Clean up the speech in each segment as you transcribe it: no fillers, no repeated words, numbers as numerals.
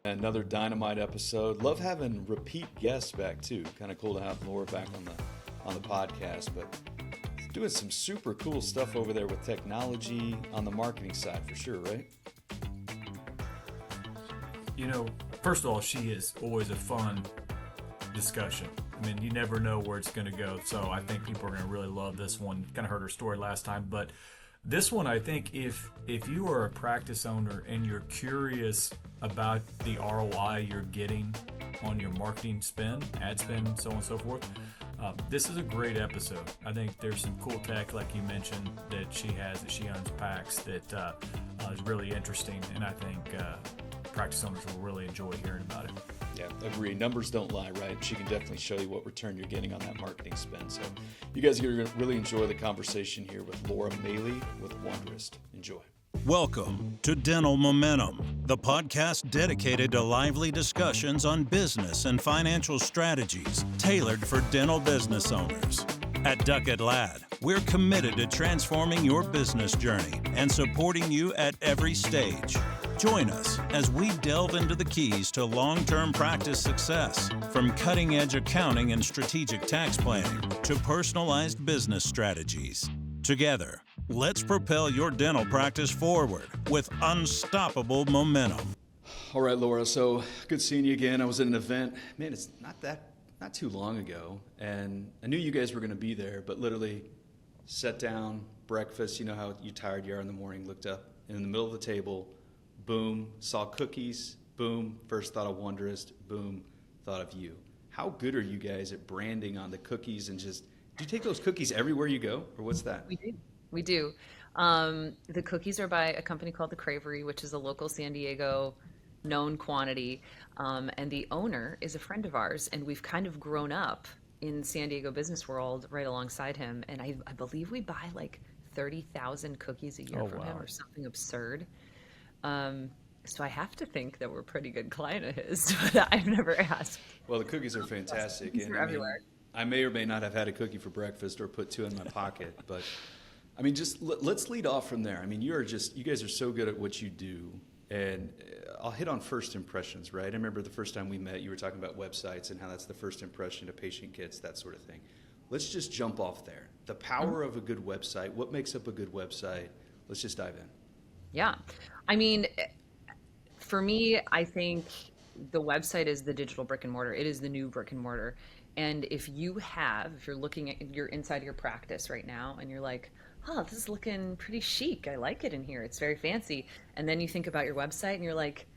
Another dynamite episode. Love having repeat guests back too. Kind of cool to have Laura back on the podcast, but doing some super cool stuff over there with technology on the marketing side for sure, right? You know, first of all, she is always a fun discussion. I mean, you never know where it's going to go. So I think people are going to really love this one. Kind of heard her story last time, but this one, I think if you are a practice owner and you're curious about the ROI you're getting on your marketing spend, ad spend, so on and so forth, this is a great episode. I think there's some cool tech, like you mentioned, that she has, that she unpacks, that is really interesting, and I think practice owners will really enjoy hearing about it. Yeah, agree. Numbers don't lie, right? She can definitely show you what return you're getting on that marketing spend. So you guys are going to really enjoy the conversation here with Laura Maly with Wonderist. Enjoy. Welcome to Dental Momentum, the podcast dedicated to lively discussions on business and financial strategies tailored for dental business owners. At Duckett Ladd, we're committed to transforming your business journey and supporting you at every stage. Join us as we delve into the keys to long-term practice success, from cutting-edge accounting and strategic tax planning to personalized business strategies. Together, let's propel your dental practice forward with unstoppable momentum. All right, Laura, so good seeing you again. I was at an event, man, it's not too long ago, and I knew you guys were going to be there, but literally sat down, breakfast, you know how you tired you are in the morning, looked up, and in the middle of the table, boom, saw cookies, boom, first thought of Wonderist, boom, thought of you. How good are you guys at branding on the cookies and just, do you take those cookies everywhere you go, or what's that? We do. The cookies are by a company called The Cravery, which is a local San Diego known quantity. And the owner is a friend of ours, and we've kind of grown up in San Diego business world right alongside him. And I believe we buy like 30,000 cookies a year from him or something absurd. So I have to think that we're a pretty good client of his, but I've never asked. Well, the cookies are fantastic. Cookies are everywhere. I may or may not have had a cookie for breakfast or put two in my pocket, but I mean, just let's lead off from there. I mean, you guys are so good at what you do, and I'll hit on first impressions, right? I remember the first time we met, you were talking about websites and how that's the first impression a patient gets, that sort of thing. Let's just jump off there. The power of a good website, what makes up a good website? Let's just dive in. Yeah. I mean, for me, I think the website is the digital brick and mortar. It is the new brick and mortar. And if you're looking at your inside of your practice right now and you're like, oh, this is looking pretty chic. I like it in here. It's very fancy. And then you think about your website and you're like,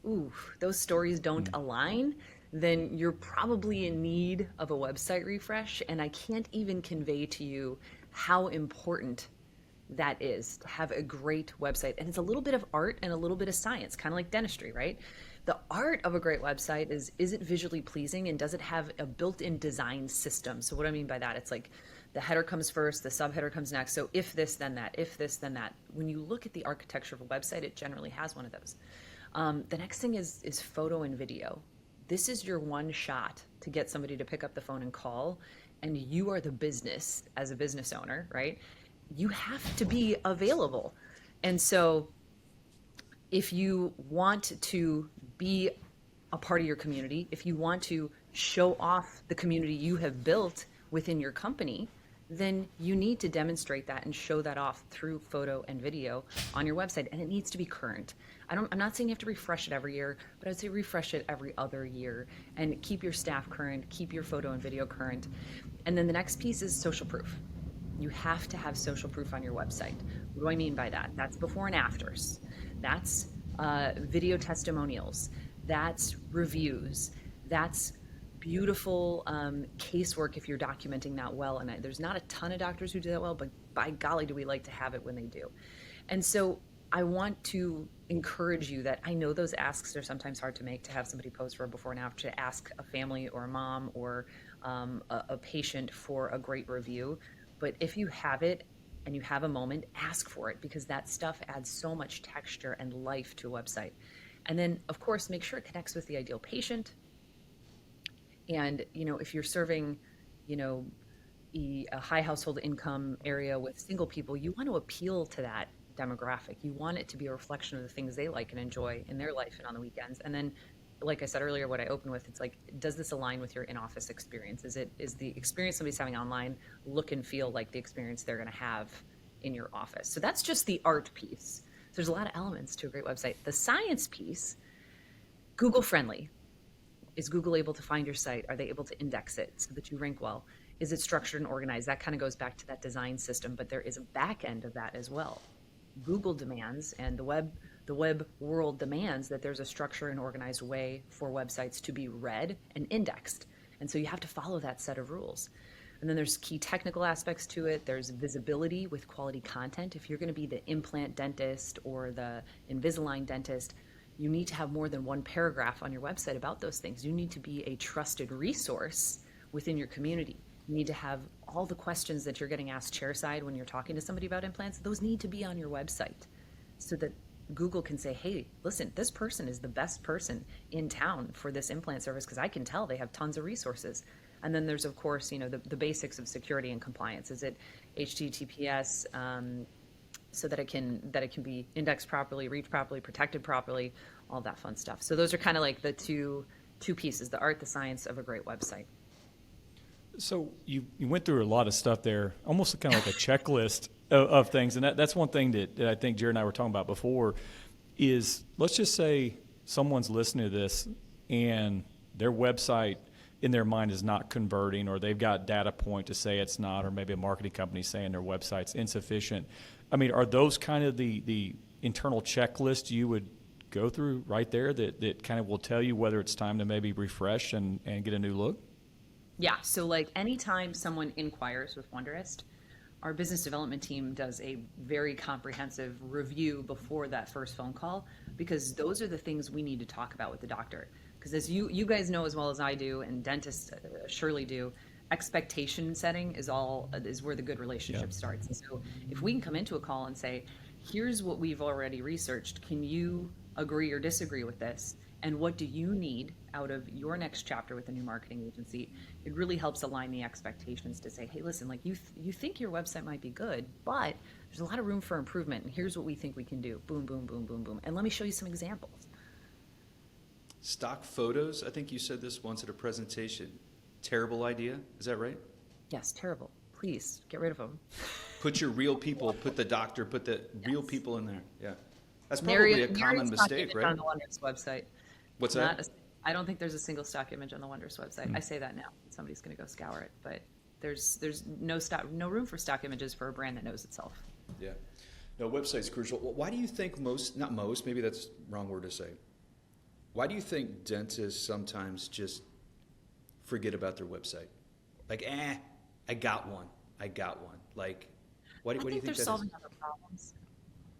ooh, those stories don't align, then you're probably in need of a website refresh. And I can't even convey to you how important that is to have a great website. And it's a little bit of art and a little bit of science, kind of like dentistry, right? The art of a great website is it visually pleasing, and does it have a built-in design system? So what I mean by that, it's like the header comes first, the subheader comes next. So if this, then that, if this, then that. When you look at the architecture of a website, it generally has one of those. The next thing is photo and video. This is your one shot to get somebody to pick up the phone and call, and you are the business as a business owner, right? You have to be available. And so if you want to be a part of your community, if you want to show off the community you have built within your company, then you need to demonstrate that and show that off through photo and video on your website. And it needs to be current. I'm not saying you have to refresh it every year, but I'd say refresh it every other year and keep your staff current, keep your photo and video current. And then the next piece is social proof. You have to have social proof on your website. What do I mean by that? That's before and afters. That's video testimonials. That's reviews. That's beautiful casework if you're documenting that well. And there's not a ton of doctors who do that well, but by golly, do we like to have it when they do. And so I want to encourage you that I know those asks are sometimes hard to make, to have somebody post for a before and after, to ask a family or a mom or a patient for a great review. But if you have it and you have a moment, ask for it, because that stuff adds so much texture and life to a website. And then, of course, make sure it connects with the ideal patient. And, if you're serving, a high household income area with single people, you want to appeal to that demographic. You want it to be a reflection of the things they like and enjoy in their life and on the weekends. And then like I said earlier, what I opened with, it's like, does this align with your in-office experience? Is the experience somebody's having online look and feel like the experience they're going to have in your office? So that's just the art piece. So there's a lot of elements to a great website. The science piece, Google friendly. Is Google able to find your site? Are they able to index it so that you rank well? Is it structured and organized? That kind of goes back to that design system, but there is a back end of that as well. Google demands, and the web world demands, that there's a structured and organized way for websites to be read and indexed. And so you have to follow that set of rules. And then there's key technical aspects to it. There's visibility with quality content. If you're going to be the implant dentist or the Invisalign dentist, you need to have more than one paragraph on your website about those things. You need to be a trusted resource within your community. You need to have all the questions that you're getting asked chairside when you're talking to somebody about implants. Those need to be on your website so that Google can say, hey, listen, this person is the best person in town for this implant service because I can tell they have tons of resources. And then there's, of course, the basics of security and compliance. Is it HTTPS, so that it can be indexed properly, reached properly, protected properly, all that fun stuff. So those are kind of like the two pieces, the art, the science of a great website. So you went through a lot of stuff there, almost kind of like a checklist of things. And that's one thing that I think Jared and I were talking about before is, let's just say someone's listening to this and their website in their mind is not converting, or they've got data point to say it's not, or maybe a marketing company saying their website's insufficient. I mean, are those kind of the internal checklists you would go through right there that kind of will tell you whether it's time to maybe refresh and get a new look? Yeah, so like anytime someone inquires with Wonderist, our business development team does a very comprehensive review before that first phone call, because those are the things we need to talk about with the doctor. Because as you guys know as well as I do, and dentists surely do, expectation setting is where the good relationship starts. And so if we can come into a call and say, here's what we've already researched, can you agree or disagree with this? And what do you need out of your next chapter with a new marketing agency? It really helps align the expectations to say, hey, listen, like you think your website might be good, but there's a lot of room for improvement. And here's what we think we can do. Boom, boom, boom, boom, boom. And let me show you some examples. Stock photos, I think you said this once at a presentation. Terrible idea, is that right? Yes, terrible. Please get rid of them. Put your real people, put the real people in there. Yeah. That's probably a common mistake, right? On the Wonderist website. What's that? I don't think there's a single stock image on the Wonderist website. I say that now. Somebody's going to go scour it, but there's no room for stock images for a brand that knows itself. Yeah. No, website's crucial. Well, why do you think maybe that's the wrong word to say. Why do you think dentists sometimes just forget about their website? Like, I got one. Like, what do you think they're solving other problems.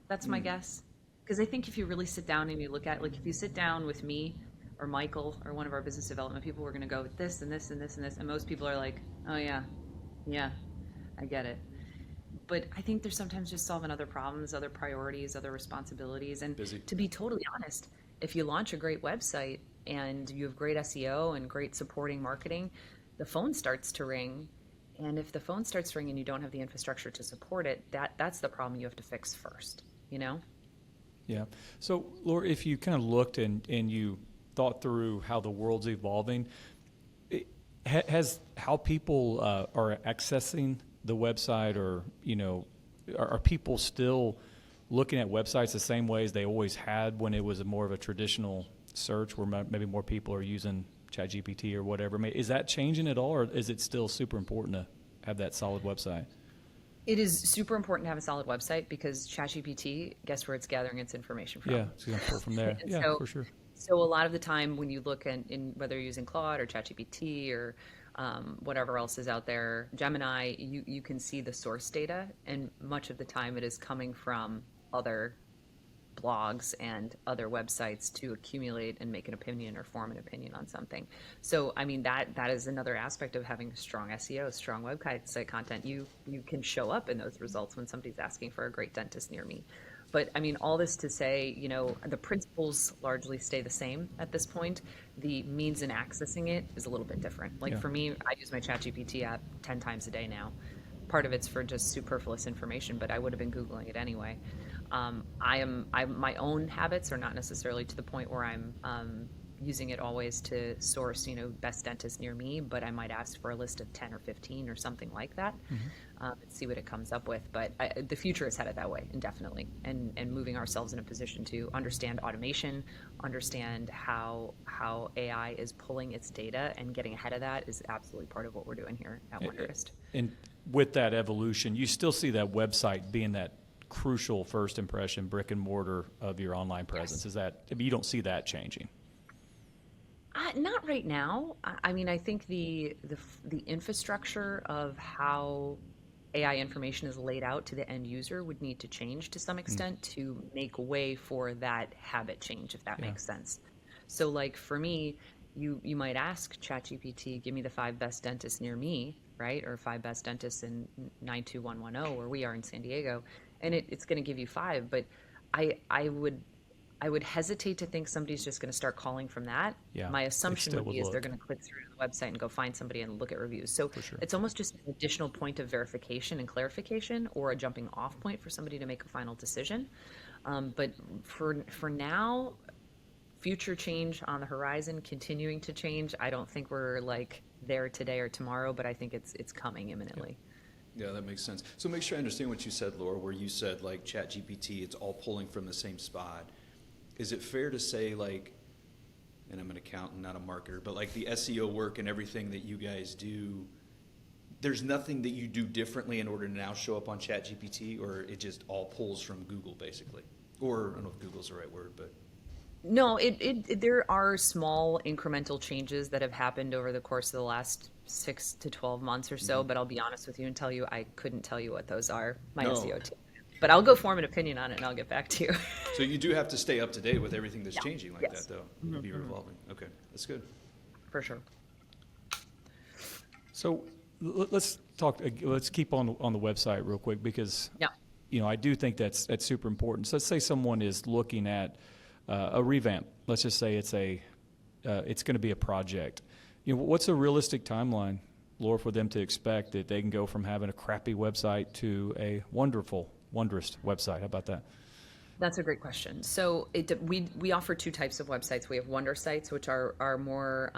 That's my guess. Because I think if you really sit down and you look at, like, if you sit down with me or Michael or one of our business development people, we're going to go with this and this and this and this. And most people are like, oh, yeah, I get it. But I think they're sometimes just solving other problems, other priorities, other responsibilities. And to be totally honest, if you launch a great website and you have great SEO and great supporting marketing, the phone starts to ring. And if the phone starts to ring and you don't have the infrastructure to support it, that's the problem you have to fix first, Yeah. So, Laura, if you kind of looked and you thought through how the world's evolving, has how people are accessing the website, or, are people still looking at websites the same way as they always had when it was more of a traditional search where maybe more people are using ChatGPT or whatever? I mean, is that changing at all, or is it still super important to have that solid website? It is super important to have a solid website, because ChatGPT, guess where it's gathering its information from? Yeah, it's going to pull from there. Yeah, for sure. So a lot of the time when you look in whether you're using Claude or ChatGPT or whatever else is out there, Gemini, you can see the source data, and much of the time it is coming from other blogs and other websites to accumulate and make an opinion or form an opinion on something. So, I mean, that is another aspect of having strong SEO, strong website content. You can show up in those results when somebody's asking for a great dentist near me. But I mean, all this to say, the principles largely stay the same at this point. The means in accessing it is a little bit different. Like for me, I use my ChatGPT app 10 times a day now. Part of it's for just superfluous information, but I would have been Googling it anyway. My own habits are not necessarily to the point where I'm using it always to source, best dentist near me, but I might ask for a list of 10 or 15 or something like that, and see what it comes up with. But the future is headed that way, indefinitely, and moving ourselves in a position to understand automation, understand how AI is pulling its data, and getting ahead of that is absolutely part of what we're doing here at Wonderist. And with that evolution, you still see that website being that crucial first impression, brick and mortar of your online presence. Yes. Is that, you don't see that changing? Not right now. I mean, I think the infrastructure of how AI information is laid out to the end user would need to change to some extent to make way for that habit change, if that makes sense. So, like for me, you might ask ChatGPT, give me the 5 best dentists near me, right? Or 5 best dentists in 92110, where we are in San Diego, and it's going to give you 5. But I would hesitate to think somebody's just going to start calling from that. Yeah, My they assumption still would be would is they're look. going to click through to the website and go find somebody and look at reviews. So sure. it's almost just an additional point of verification and clarification, or a jumping off point for somebody to make a final decision. But for now, future change on the horizon, continuing to change. I don't think we're like there today or tomorrow, but I think it's coming imminently. Yeah, that makes sense. So make sure I understand what you said, Laura, where you said like ChatGPT, it's all pulling from the same spot. Is it fair to say, like, and I'm an accountant, not a marketer, but like the SEO work and everything that you guys do, there's nothing that you do differently in order to now show up on ChatGPT, or it just all pulls from Google basically? Or I don't know if Google's the right word, but. No, there are small incremental changes that have happened over the course of the last 6 to 12 months or so, but I'll be honest with you and tell you I couldn't tell you what those are, my SEO team. But I'll go form an opinion on it and I'll get back to you. So you do have to stay up to date with everything that's changing like Yes. that, though. It'll be revolving. Okay, that's good. For sure. So let's talk. Let's keep on the website real quick, because I do think that's super important. So let's say someone is looking at a revamp. Let's just say it's going to be a project. What's a realistic timeline, Laura, for them to expect that they can go from having a crappy website to a Wonderist website? How about that? That's a great question. So we offer 2 types of websites. We have Wonder sites, which are more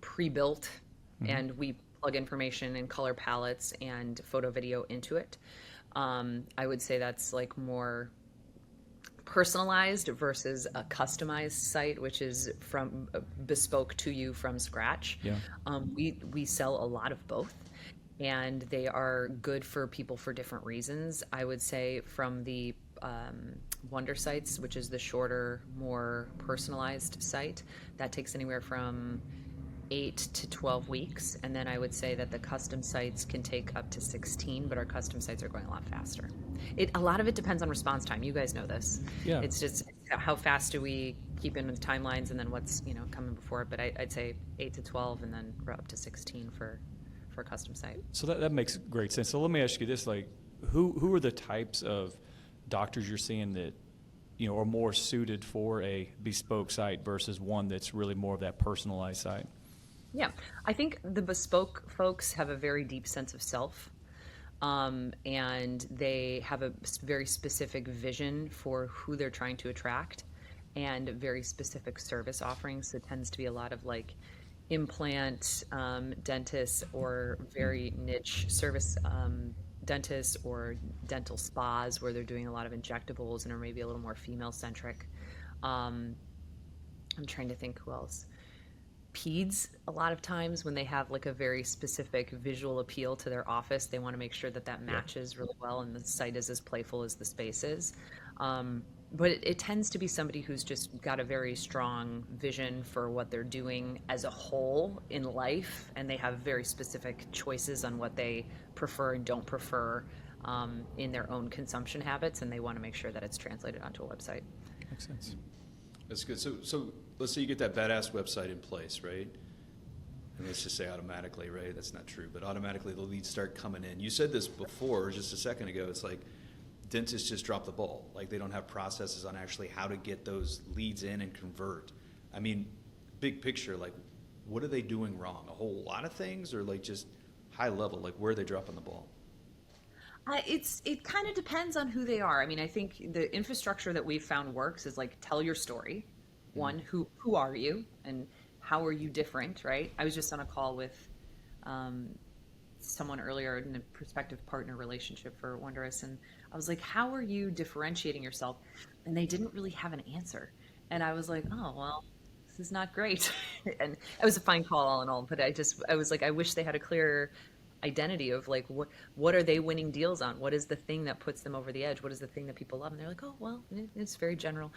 pre-built, and we plug information and color palettes and photo video into it. I would say that's like more personalized versus a customized site, which is from bespoke to you from scratch. Yeah. We sell a lot of both, and they are good for people for different reasons. I would say from the Wonder sites, which is the shorter, more personalized site, that takes anywhere from 8 to 12 weeks. And then I would say that the custom sites can take up to 16, but our custom sites are going a lot faster. A lot of it depends on response time. You guys know this. Yeah. It's just how fast do we keep in the timelines, and then what's coming before it. But I'd say 8 to 12, and then we're up to 16 for a custom site. So that makes great sense. So let me ask you this: like, who are the types of doctors you're seeing that are more suited for a bespoke site versus one that's really more of that personalized site? Yeah, I think the bespoke folks have a very deep sense of self, and they have a very specific vision for who they're trying to attract, and very specific service offerings. So it tends to be a lot of like implant dentists, or very niche service dentists, or dental spas where they're doing a lot of injectables and are maybe a little more female centric. I'm trying to think who else. Peds, a lot of times when they have like a very specific visual appeal to their office, they want to make sure that matches really well and the site is as playful as the space is. But it tends to be somebody who's just got a very strong vision for what they're doing as a whole in life, and they have very specific choices on what they prefer and don't prefer in their own consumption habits, and they want to make sure that it's translated onto a website. Makes sense. That's good. So let's say you get that badass website in place, right? And let's just say automatically, right? That's not true, but automatically the leads start coming in. You said this before, just a second ago. It's like dentists just drop the ball. Like they don't have processes on actually how to get those leads in and convert. I mean, big picture, like what are they doing wrong? A whole lot of things, or like just high level, like where are they dropping the ball? It kind of depends on who they are. I mean, I think the infrastructure that we've found works is like tell your story. One, who are you and how are you different, right? I was just on a call with um, someone earlier in a prospective partner relationship for Wonderist, and I was like, "How are you differentiating yourself?" And they didn't really have an answer, and I was like, "Oh well, this is not great." And it was a fine call all in all, but I was like, I wish they had a clearer identity of like what are they winning deals on, what is the thing that puts them over the edge, what is the thing that people love, and they're like, oh well, it's very general.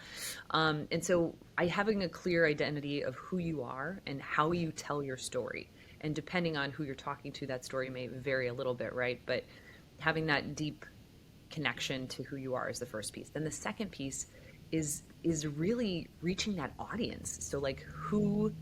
And so having a clear identity of who you are and how you tell your story, and depending on who you're talking to, that story may vary a little bit, right? But having that deep connection to who you are is the first piece. Then the second piece is really reaching that audience. So like who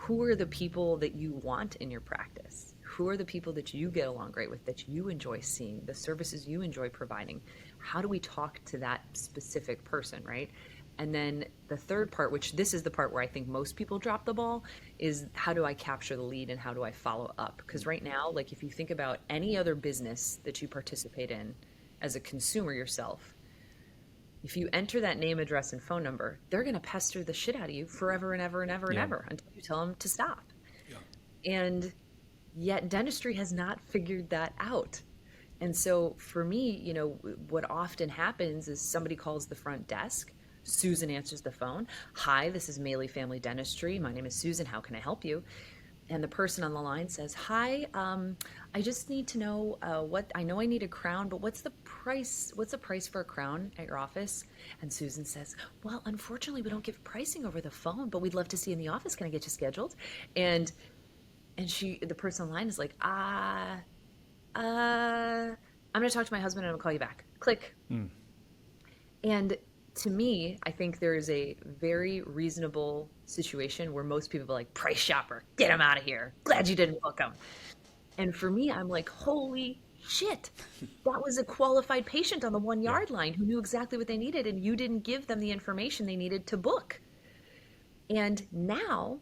are the people that you want in your practice? Who are the people that you get along great with, that you enjoy seeing, the services you enjoy providing? How do we talk to that specific person, right? And then the third part, which this is the part where I think most people drop the ball, is how do I capture the lead and how do I follow up? Because right now, like if you think about any other business that you participate in as a consumer yourself, if you enter that name, address, and phone number, they're going to pester the shit out of you forever and ever and ever and ever until you tell them to stop. Yeah. And yet dentistry has not figured that out. And so for me, you know, what often happens is somebody calls the front desk. Susan answers the phone. Hi, this is Maly Family Dentistry. My name is Susan. How can I help you? And the person on the line says, hi, I just need to know I know I need a crown, but what's the price for a crown at your office? And Susan says, well, unfortunately, we don't give pricing over the phone, but we'd love to see you in the office. Can I get you scheduled? And the person on the line is like, I'm going to talk to my husband and I'm going to call you back. Click. And to me, I think there is a very reasonable situation where most people are like, price shopper, get him out of here. Glad you didn't book him. And for me, I'm like, holy shit, that was a qualified patient on the 1 yard line who knew exactly what they needed, and you didn't give them the information they needed to book. And now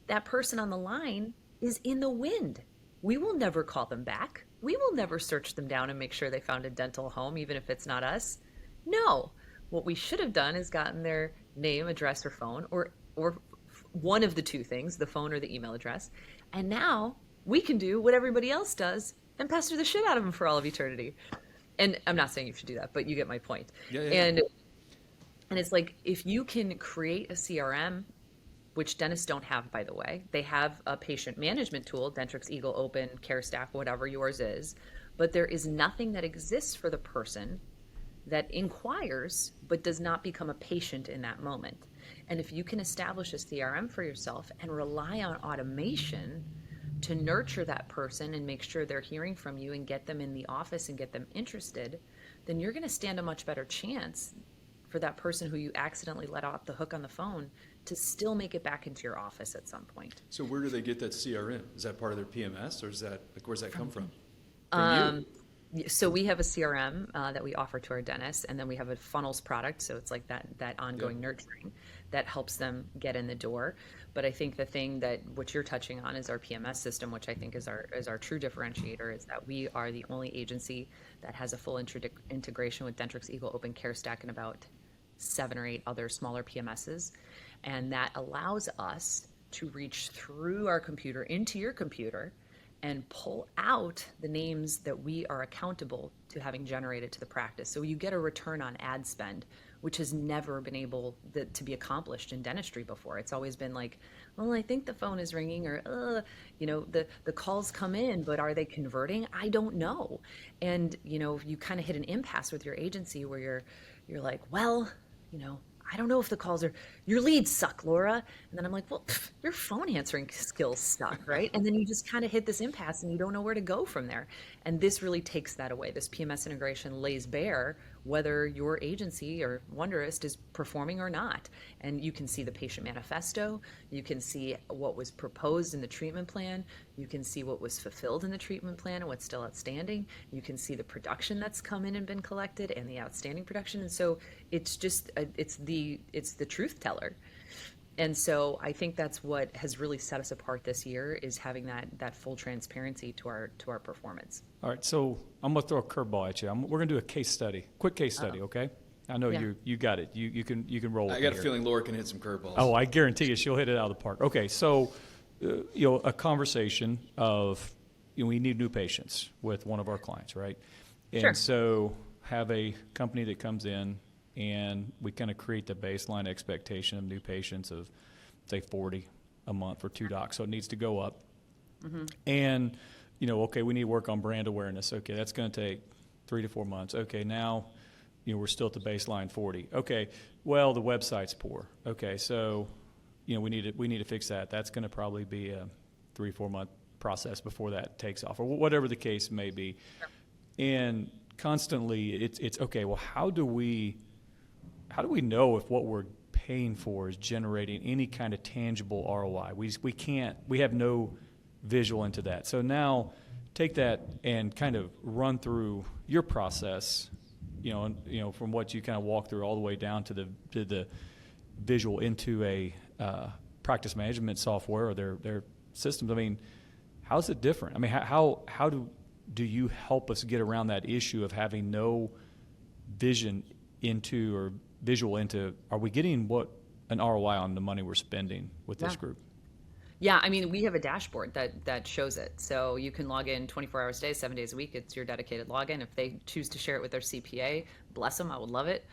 that person on the line is in the wind. We will never call them back. We will never search them down and make sure they found a dental home, even if it's not us. No. What we should have done is gotten their name, address, or phone, or one of the two things, the phone or the email address. And now we can do what everybody else does and pester the shit out of them for all of eternity. And I'm not saying you should do that, but you get my point. Yeah. And it's like, if you can create a CRM, which dentists don't have, by the way. They have a patient management tool, Dentrix Eagle Open, CareStack, whatever yours is, but there is nothing that exists for the person that inquires but does not become a patient in that moment. And if you can establish a CRM for yourself and rely on automation to nurture that person and make sure they're hearing from you and get them in the office and get them interested, then you're going to stand a much better chance for that person who you accidentally let off the hook on the phone to still make it back into your office at some point. So where do they get that CRM? Is that part of their PMS, or is that like, where's that come from? From you? So we have a CRM that we offer to our dentists, and then we have a funnels product. So it's like that ongoing nurturing that helps them get in the door. But I think the thing that what you're touching on is our PMS system, which I think is our true differentiator, is that we are the only agency that has a full integration with Dentrix Eagle Open CareStack and about 7 or 8 other smaller PMSs. And that allows us to reach through our computer into your computer and pull out the names that we are accountable to having generated to the practice. So you get a return on ad spend, which has never been able to be accomplished in dentistry before. It's always been like, well, I think the phone is ringing, or, the calls come in, but are they converting? I don't know. And, you kind of hit an impasse with your agency where you're like, well, I don't know if the calls are, your leads suck, Laura. And then I'm like, well, your phone answering skills suck, right? And then you just kind of hit this impasse and you don't know where to go from there. And this really takes that away. This PMS integration lays bare whether your agency or Wonderist is performing or not. And you can see the patient manifesto. You can see what was proposed in the treatment plan. You can see what was fulfilled in the treatment plan and what's still outstanding. You can see the production that's come in and been collected and the outstanding production. And so it's just, it's the truth teller. And so I think that's what has really set us apart this year, is having that full transparency to our performance. All right, so I'm going to throw a curveball at you. We're going to do a case study, quick case study, okay? I know Yeah. you got it. You can roll with I me got a here. feeling Laura can hit some curveballs. Oh, I guarantee you she'll hit it out of the park. Okay, so a conversation of we need new patients with one of our clients, right? And Sure. so have a company that comes in and we kind of create the baseline expectation of new patients of say 40 a month for 2 docs. So it needs to go up. Mm-hmm. And okay, we need to work on brand awareness. Okay, that's going to take 3 to 4 months. Okay, now we're still at the baseline 40. Okay, well, the website's poor. Okay, so we need to fix that. That's going to probably be a 3-4 month process before that takes off, or whatever the case may be. Sure. And constantly, it's okay. Well, how do we know if what we're paying for is generating any kind of tangible ROI? We have no visual into that. So now take that and kind of run through your process, from what you kind of walk through all the way down to the visual into a practice management software or their systems. I mean, how's it different? I mean, how do you help us get around that issue of having no vision into or visual into, are we getting an ROI on the money we're spending with this Yeah. group? Yeah, I mean, we have a dashboard that shows it. So you can log in 24 hours a day, 7 days a week. It's your dedicated login. If they choose to share it with their CPA, bless them, I would love it.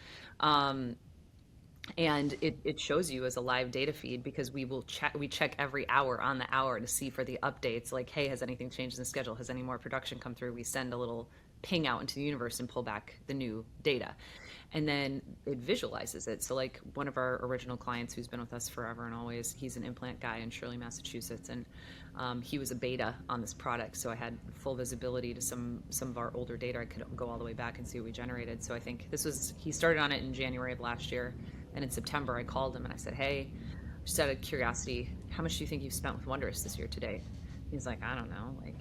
And it shows you as a live data feed, because we check every hour on the hour to see for the updates, like, hey, has anything changed in the schedule? Has any more production come through? We send a little ping out into the universe and pull back the new data. And then it visualizes it. So like one of our original clients who's been with us forever and always, he's an implant guy in Shirley, Massachusetts. And he was a beta on this product. So I had full visibility to some of our older data. I could go all the way back and see what we generated. So I think he started on it in January of last year. And in September, I called him and I said, hey, just out of curiosity, how much do you think you've spent with Wonderist this year to date? He's like, I don't know, like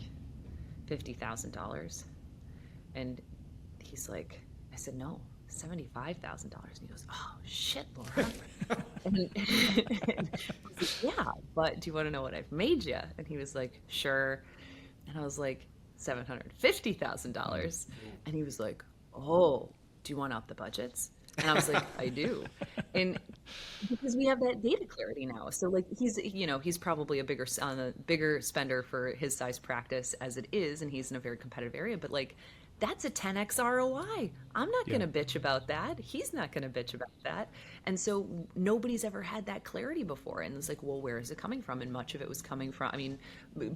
$50,000. And he's like, I said, no, $75,000. And he goes, oh, shit, Laura. and I was like, yeah, but do you want to know what I've made you? And he was like, sure. And I was like, $750,000. And he was like, oh, do you want out the budgets? And I was like, I do. And because we have that data clarity now. So like he's probably a bigger spender for his size practice as it is, and he's in a very competitive area, but like that's a 10x ROI. I'm not going to bitch about that. He's not going to bitch about that. And so nobody's ever had that clarity before. And it's like, well, where is it coming from? And much of it was coming from, I mean,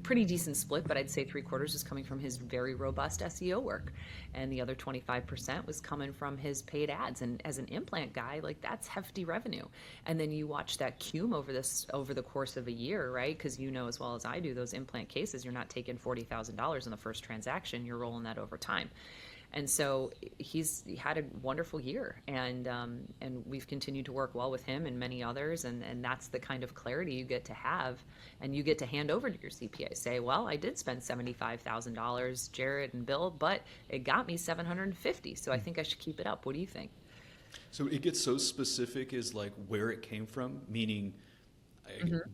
pretty decent split, but I'd say 3/4 was coming from his very robust SEO work. And the other 25% was coming from his paid ads. And as an implant guy, like that's hefty revenue. And then you watch that cum over the course of a year, right? Because you know as well as I do, those implant cases, you're not taking $40,000 in the first transaction, you're rolling that over time. And so he had a wonderful year, and we've continued to work well with him and many others, and that's the kind of clarity you get to have, and you get to hand over to your CPA. Say, well, I did spend $75,000, Jared and Bill, but it got me $750, so I think I should keep it up. What do you think? So it gets so specific as like where it came from, meaning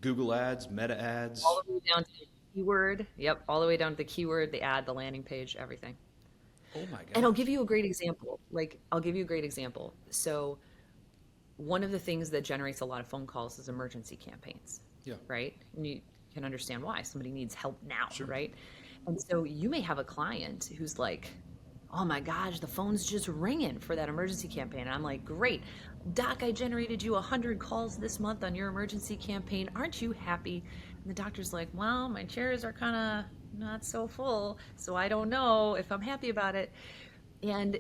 Google ads, Meta ads. All the way down to the keyword. Yep, all the way down to the keyword, the ad, the landing page, everything. Oh my God. And I'll give you a great example. So one of the things that generates a lot of phone calls is emergency campaigns. Yeah. Right? And you can understand why. Somebody needs help now, Sure. right? And so you may have a client who's like, oh my gosh, the phone's just ringing for that emergency campaign. And I'm like, great. Doc, I generated you 100 calls this month on your emergency campaign. Aren't you happy? And the doctor's like, well, my chairs are kind of not so full, so I don't know if I'm happy about it. And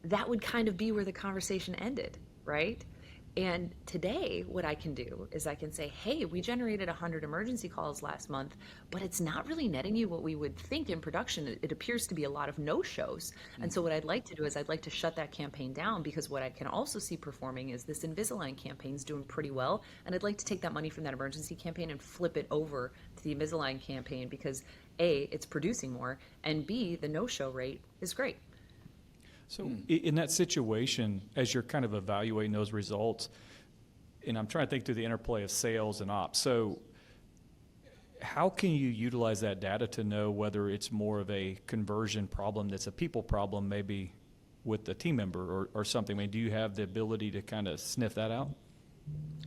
that would kind of be where the conversation ended, right? And today, what I can do is I can say, hey, we generated 100 emergency calls last month, but it's not really netting you what we would think in production. It appears to be a lot of no-shows. And so what I'd like to do is I'd like to shut that campaign down, because what I can also see performing is this Invisalign campaign's doing pretty well. And I'd like to take that money from that emergency campaign and flip it over to the Invisalign campaign, because A, it's producing more, and B, the no-show rate is great. So in that situation, as you're kind of evaluating those results, and I'm trying to think through the interplay of sales and ops. So how can you utilize that data to know whether it's more of a conversion problem that's a people problem, maybe with the team member or something? I mean, do you have the ability to kind of sniff that out?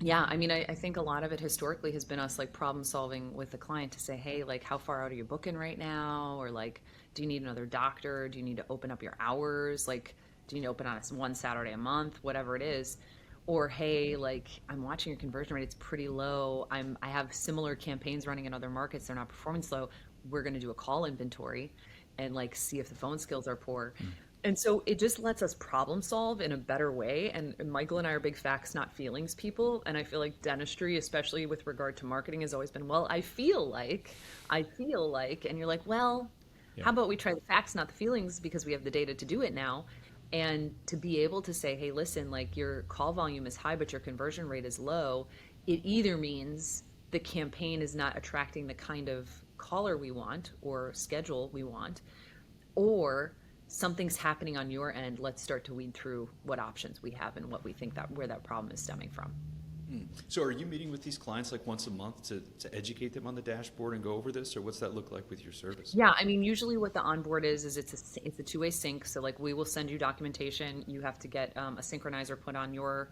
Yeah, I mean, I think a lot of it historically has been us like problem solving with the client to say, hey, like how far out are you booking right now? Or like, do you need another doctor? Do you need to open up your hours? Like, do you need to open on one Saturday a month? Whatever it is. Or hey, like I'm watching your conversion rate; it's pretty low. I have similar campaigns running in other markets; they're not performing slow. We're going to do a call inventory, and like see if the phone skills are poor. And so it just lets us problem solve in a better way. And Michael and I are big facts, not feelings people. And I feel like dentistry, especially with regard to marketing, has always been, well, I feel like, and you're like, well, how about we try the facts, not the feelings, because we have the data to do it now. And to be able to say, hey, listen, like your call volume is high, but your conversion rate is low, it either means the campaign is not attracting the kind of caller we want or schedule we want, or something's happening on your end. Let's start to weed through what options we have and what we think that where that problem is stemming from. So are you meeting with these clients like once a month to educate them on the dashboard and go over this, or what's that look like with your service? Yeah, I mean, usually what the onboard is it's a two-way sync. So like we will send you documentation. You have to get a synchronizer put on your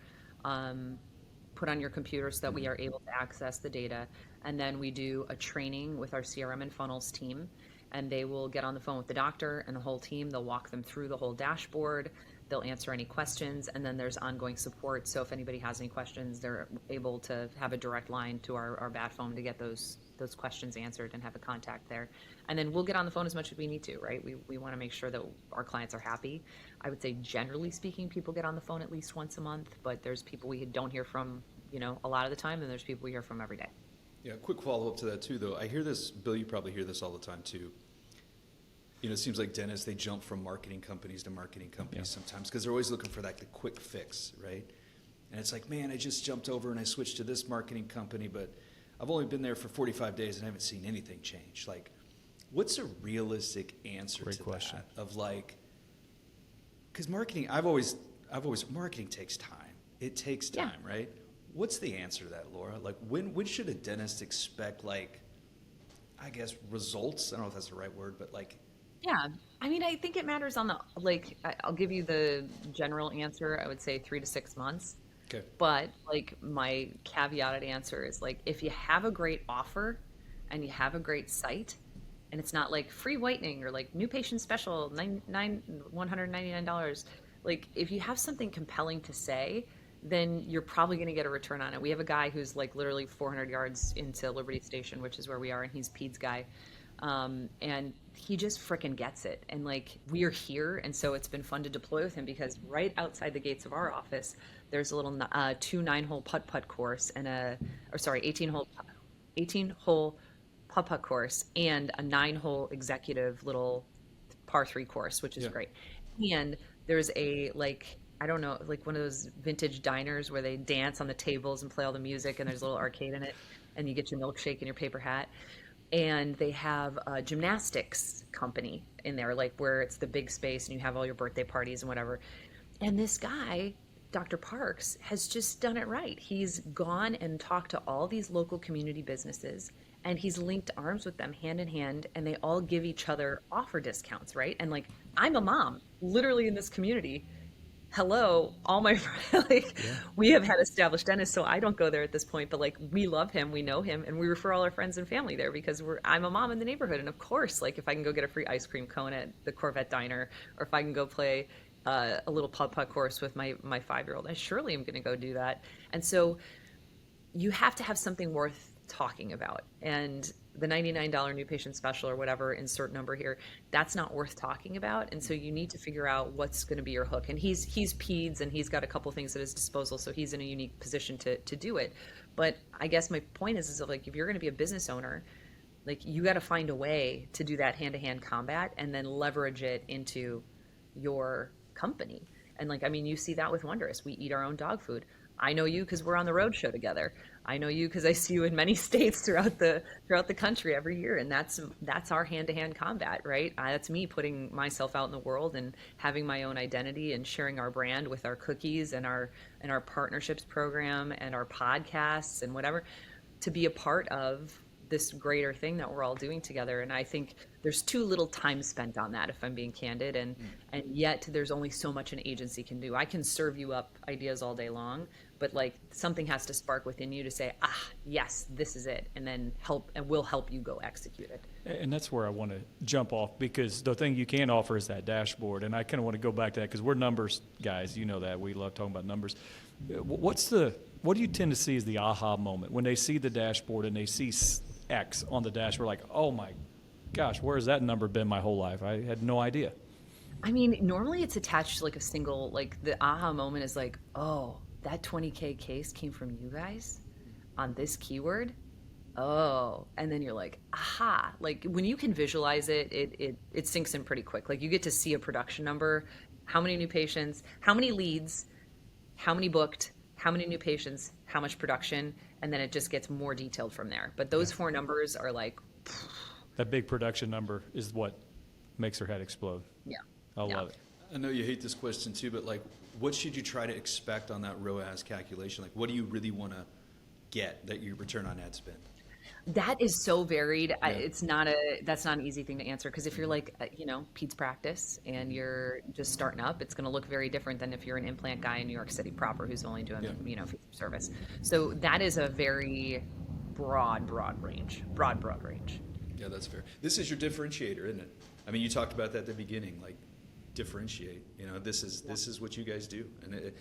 computer so that we are able to access the data. And then we do a training with our CRM and funnels team, and they will get on the phone with the doctor and the whole team. They'll walk them through the whole dashboard. They'll answer any questions, and then there's ongoing support. So if anybody has any questions, they're able to have a direct line to our bat phone to get those questions answered and have a contact there. And then we'll get on the phone as much as we need to, right? We want to make sure that our clients are happy. I would say generally speaking, people get on the phone at least once a month, but there's people we don't hear from, a lot of the time, and there's people we hear from every day. Yeah, quick follow-up to that too, though. I hear this, Bill, you probably hear this all the time too. It seems like dentists, they jump from marketing companies to marketing companies sometimes because they're always looking for that the quick fix, right? And it's like, man, I just jumped over and I switched to this marketing company, but I've only been there for 45 days and I haven't seen anything change. Like, what's a realistic answer to that? Of like, because marketing, I've always, marketing takes time. It takes time, right? What's the answer to that, Laura? Like, when should a dentist expect, like, I guess, results? I don't know if that's the right word, but like, yeah, I mean, I think it matters on I'll give you the general answer. I would say 3 to 6 months. Okay. But my caveated answer is like, if you have a great offer and you have a great site and it's not like free whitening or like new patient special, $199. Like if you have something compelling to say, then you're probably going to get a return on it. We have a guy who's like literally 400 yards into Liberty Station, which is where we are, and he's Pete's guy. And he just frickin' gets it. And like, we're here. And so it's been fun to deploy with him because right outside the gates of our office, there's a little 2 9-hole putt-putt course and 18-hole putt-putt course and a 9-hole executive little par 3 course, which is great. And there's a, like, I don't know, like one of those vintage diners where they dance on the tables and play all the music and there's a little arcade in it and you get your milkshake and your paper hat. And they have a gymnastics company in there, like where it's the big space and you have all your birthday parties and whatever. And this guy, Dr. Parks, has just done it right. He's gone and talked to all these local community businesses and he's linked arms with them hand in hand, and they all give each other offer discounts, right? And like, I'm a mom literally in this community. Hello, all my friends, we have had established dentists, so I don't go there at this point, but like we love him, we know him, and we refer all our friends and family there because I'm a mom in the neighborhood. And of course, like if I can go get a free ice cream cone at the Corvette Diner, or if I can go play a little putt-putt course with my 5-year-old, I surely am going to go do that. And so you have to have something worth talking about. And the $99 new patient special or whatever, insert number here, that's not worth talking about. And so you need to figure out what's going to be your hook. And he's peds and he's got a couple things at his disposal, so he's in a unique position to do it. But I guess my point is like, if you're going to be a business owner, like you got to find a way to do that hand-to-hand combat and then leverage it into your company. And like, I mean, you see that with Wonderist. We eat our own dog food. I know you because we're on the road show together. I know you because I see you in many states throughout the country every year, and that's our hand-to-hand combat, right? That's me putting myself out in the world and having my own identity and sharing our brand with our cookies and our partnerships program and our podcasts and whatever, to be a part of this greater thing that we're all doing together. And I think there's too little time spent on that, if I'm being candid, and yet there's only so much an agency can do. I can serve you up ideas all day long, but like something has to spark within you to say, yes, this is it, and then we'll help you go execute it. And that's where I want to jump off, because the thing you can offer is that dashboard. And I kind of want to go back to that because we're numbers guys. You know that. We love talking about numbers. What do you tend to see as the aha moment when they see the dashboard and they see X on the dashboard, like, oh my gosh, where has that number been my whole life? I had no idea. I mean, normally it's attached to like a single, like the aha moment is like, oh, that 20K case came from you guys on this keyword. Oh, and then you're like, aha. Like when you can visualize it, it sinks in pretty quick. Like you get to see a production number, how many new patients, how many leads, how many booked, how many new patients, how much production, and then it just gets more detailed from there. But those four numbers are like... That big production number is what makes her head explode. Yeah. I love it. I know you hate this question too, but like, what should you try to expect on that ROAS calculation? Like, what do you really want to get that your return on ad spend? That is so varied. Yeah. That's not an easy thing to answer, because if you're like, Pete's practice and you're just starting up, it's going to look very different than if you're an implant guy in New York City proper who's only doing, fee for service. So that is a very broad range. Yeah, that's fair. This is your differentiator, isn't it? I mean, you talked about that at the beginning, like differentiate. This is what you guys do, and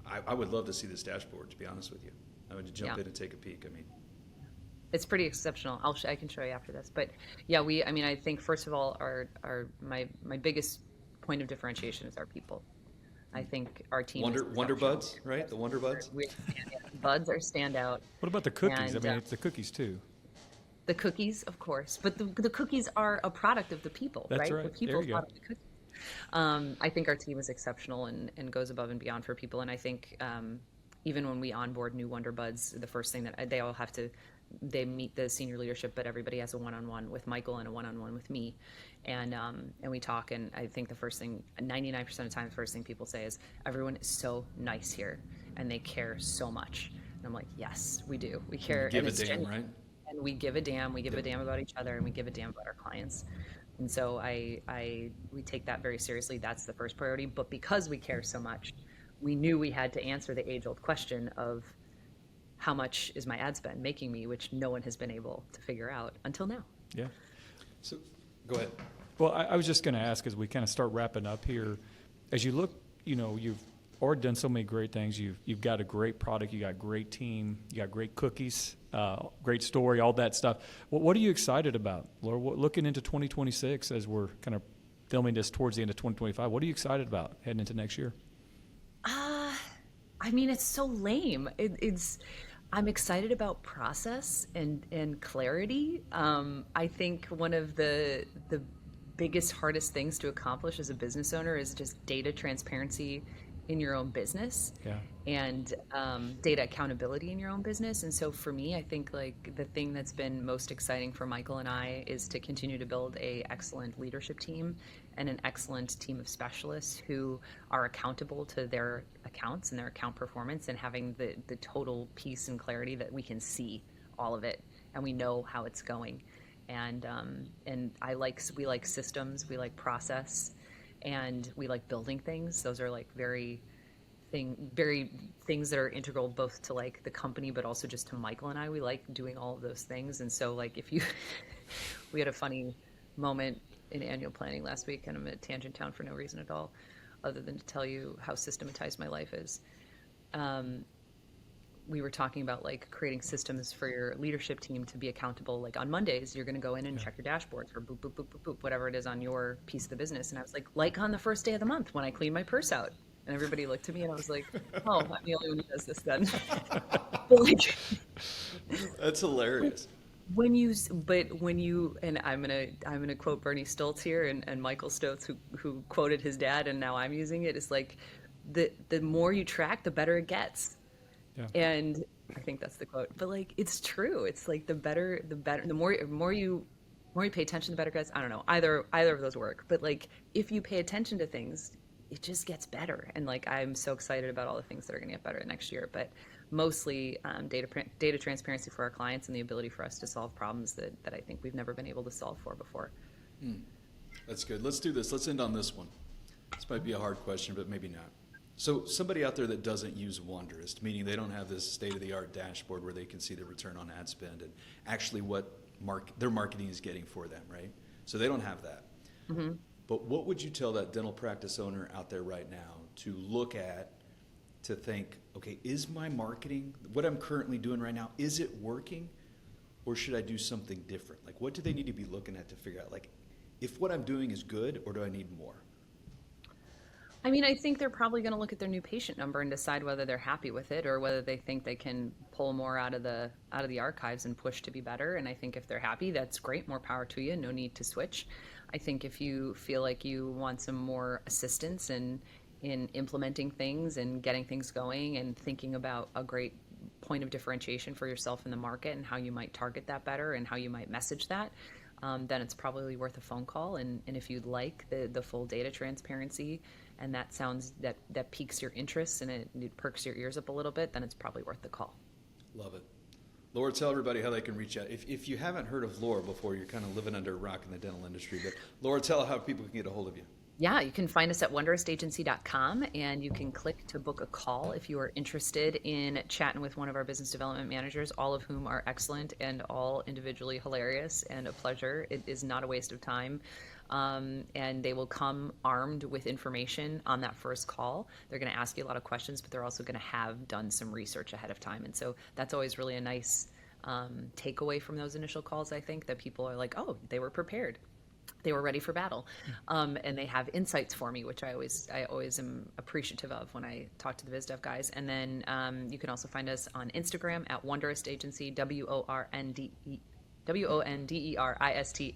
I would love to see this dashboard. To be honest with you, I would jump in and take a peek. I mean. It's pretty exceptional. I can show you after this. But yeah, I think first of all, my biggest point of differentiation is our people. I think our team Wonder Buds, right? The Wonder Buds? Buds are standout. What about the cookies? And, it's the cookies too. The cookies, of course. But the cookies are a product of the people, That's right? right. The people There you product the cookies. I think our team is exceptional and goes above and beyond for people. And I think even when we onboard new Wonder Buds, the first thing that they all have to... They meet the senior leadership, but everybody has a one-on-one with Michael and a one-on-one with me, and we talk. And I think the first thing, 99% of the time, the first thing people say is, "Everyone is so nice here, and they care so much." And I'm like, "Yes, we do. We care. Give and a it's damn, genuine. right? And we give a damn. We give a damn about each other, and we give a damn about our clients." And so we take that very seriously. That's the first priority. But because we care so much, we knew we had to answer the age-old question of, how much is my ad spend making me, which no one has been able to figure out until now. Yeah. So, go ahead. Well, I was just going to ask, as we kind of start wrapping up here, as you look, you've already done so many great things. You've got a great product, you got great team, you got great cookies, great story, all that stuff. What are you excited about, Laura? Looking into 2026, as we're kind of filming this towards the end of 2025, what are you excited about heading into next year? I mean, it's so lame. I'm excited about process and clarity. I think one of the biggest, hardest things to accomplish as a business owner is just data transparency in your own business, and data accountability in your own business. And so for me, I think like the thing that's been most exciting for Michael and I is to continue to build a excellent leadership team and an excellent team of specialists who are accountable to their accounts and their account performance, and having the total peace and clarity that we can see all of it and we know how it's going. And we like systems, we like process, and we like building things. Those are like very things that are integral both to like the company, but also just to Michael and I. We like doing all of those things. And so like we had a funny moment in annual planning last week, and I'm at Tangent Town for no reason at all, other than to tell you how systematized my life is. We were talking about like creating systems for your leadership team to be accountable. Like on Mondays, you're going to go in and check your dashboards for boop, boop, boop, boop, boop, whatever it is on your piece of the business. And I was like on the first day of the month when I clean my purse out. And everybody looked at me and I was like, oh, I'm the only one who does this then. But like, that's hilarious. When you, and I'm gonna quote Bernie Stoltz here, and Michael Stoltz, who quoted his dad, and now I'm using it. Is like, the more you track, the better it gets. Yeah. And I think that's the quote. But like, it's true. It's like the more you pay attention, the better, guys. I don't know. Either of those work. But like, if you pay attention to things, it just gets better. And like, I'm so excited about all the things that are going to get better next year. But mostly data transparency for our clients and the ability for us to solve problems that I think we've never been able to solve for before. That's good. Let's do this. Let's end on this one. This might be a hard question, but maybe not. So somebody out there that doesn't use Wonderist, meaning they don't have this state-of-the-art dashboard where they can see the return on ad spend and actually what their marketing is getting for them, right? So they don't have that. Mm-hmm. But what would you tell that dental practice owner out there right now to look at, to think, okay, is my marketing, what I'm currently doing right now, is it working, or should I do something different? Like, what do they need to be looking at to figure out, like, if what I'm doing is good, or do I need more? I mean, I think they're probably going to look at their new patient number and decide whether they're happy with it or whether they think they can pull more out of the archives and push to be better. And I think if they're happy, that's great. More power to you. No need to switch. I think if you feel like you want some more assistance in implementing things and getting things going and thinking about a great point of differentiation for yourself in the market and how you might target that better and how you might message that, then it's probably worth a phone call. And if you'd like the full data transparency and that piques your interest and it perks your ears up a little bit, then it's probably worth the call. Love it. Laura, tell everybody how they can reach out. If you haven't heard of Laura before, you're kind of living under a rock in the dental industry. But Laura, tell how people can get a hold of you. Yeah, you can find us at wonderistagency.com, and you can click to book a call if you are interested in chatting with one of our business development managers, all of whom are excellent and all individually hilarious and a pleasure. It is not a waste of time. And they will come armed with information on that first call. They're going to ask you a lot of questions, but they're also going to have done some research ahead of time. And so that's always really a nice takeaway from those initial calls, I think, that people are like, oh, they were prepared. They were ready for battle. And they have insights for me, which I always am appreciative of when I talk to the biz dev guys. And then you can also find us on Instagram at Wonderist Agency, WONDERIST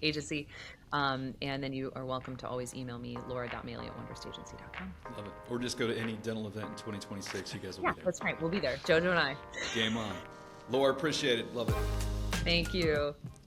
Agency. And then you are welcome to always email me, laura.maly@wonderistagency.com. Love it. Or just go to any dental event in 2026. You guys will be there. That's right. We'll be there. Jojo and I. Game on. Laura, appreciate it. Love it. Thank you.